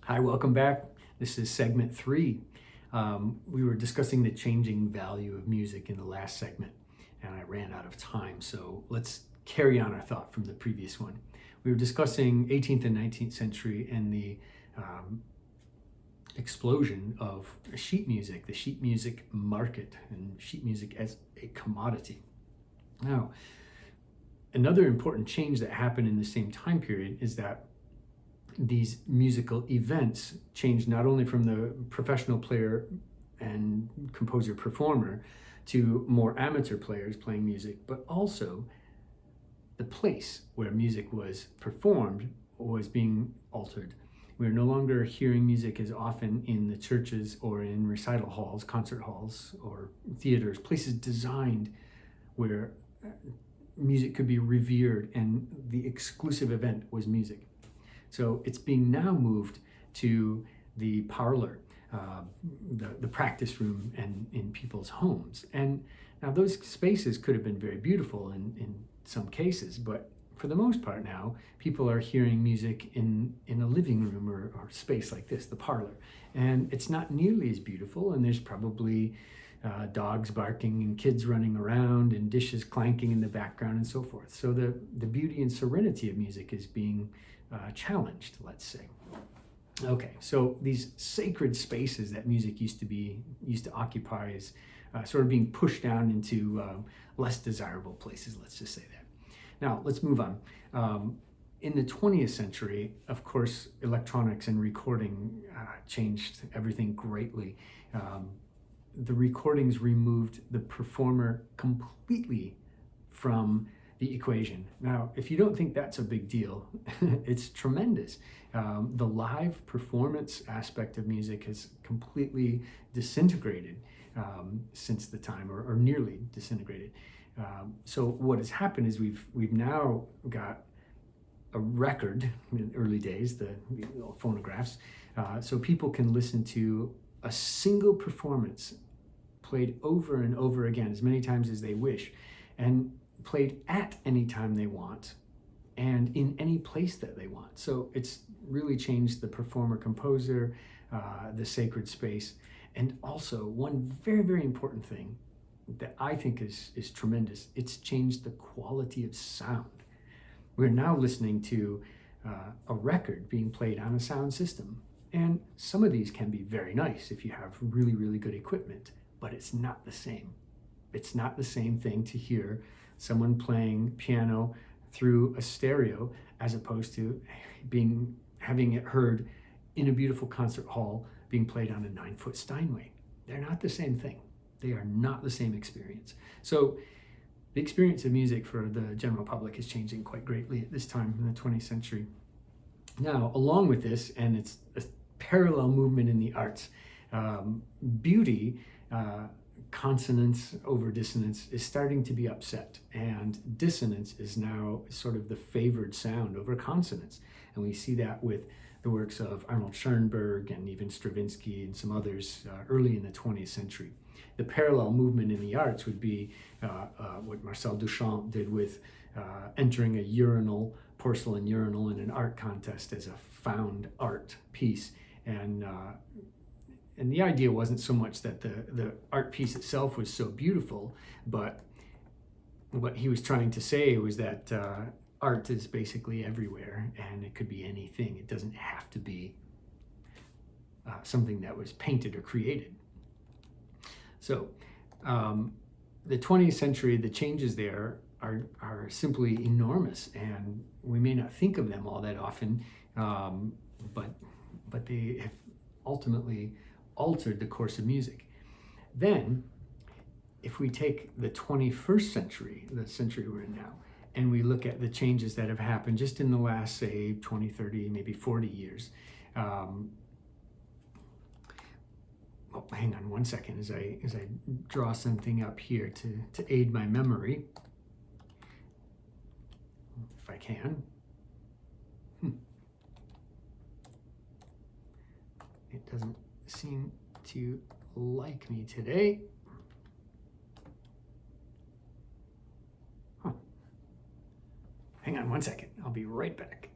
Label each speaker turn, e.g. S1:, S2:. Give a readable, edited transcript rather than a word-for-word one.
S1: Hi, welcome back. This is segment 3. We were discussing the changing value of music in the last segment, and I ran out of time, so let's carry on our thought from the previous one. We were discussing 18th and 19th century and the explosion of sheet music, the sheet music market, and sheet music as a commodity. Now, another important change that happened in the same time period is that these musical events changed not only from the professional player and composer performer to more amateur players playing music, but also the place where music was performed was being altered. We're no longer hearing music as often in the churches or in recital halls, concert halls, or theaters, places designed where music could be revered and the exclusive event was music. So it's being now moved to the parlor, the practice room, and in people's homes. And now those spaces could have been very beautiful in some cases, but for the most part now, people are hearing music in a living room or space like this, the parlor. And it's not nearly as beautiful, and there's probably dogs barking and kids running around and dishes clanking in the background and so forth. So the beauty and serenity of music is being challenged, let's say. Okay, so these sacred spaces that music used to occupy is sort of being pushed down into less desirable places, let's just say that. Now, let's move on. In the 20th century, of course, electronics and recording changed everything greatly. The recordings removed the performer completely from the equation. Now, if you don't think that's a big deal, it's tremendous. The live performance aspect of music has completely disintegrated since the time, or nearly disintegrated. So what has happened is we've now got a record in the early days, the phonographs, so people can listen to a single performance played over and over again as many times as they wish, and played at any time they want and in any place that they want. So it's really changed the performer-composer, the sacred space, and also one very, very important thing that I think is tremendous, it's changed the quality of sound. We're now listening to a record being played on a sound system, and some of these can be very nice if you have really, really good equipment, but it's not the same. It's not the same thing to hear someone playing piano through a stereo as opposed to having it heard in a beautiful concert hall being played on a 9-foot Steinway. They're not the same thing. They are not the same experience. So the experience of music for the general public is changing quite greatly at this time in the 20th century. Now, along with this, and it's a parallel movement in the arts, beauty, consonance over dissonance is starting to be upset, and dissonance is now sort of the favored sound over consonance. And we see that with the works of Arnold Schoenberg and even Stravinsky and some others early in the 20th century. The parallel movement in the arts would be what Marcel Duchamp did with entering a porcelain urinal in an art contest as a found art piece. And the idea wasn't so much that the art piece itself was so beautiful, but what he was trying to say was that art is basically everywhere, and it could be anything. It doesn't have to be something that was painted or created. So the 20th century, the changes there are simply enormous, and we may not think of them all that often, but they have ultimately altered the course of music. Then, if we take the 21st century, the century we're in now, and we look at the changes that have happened just in the last, say, 20, 30, maybe 40 years. Hang on one second as I draw something up here to aid my memory, if I can. It doesn't seem to like me today. Hang on one second, I'll be right back.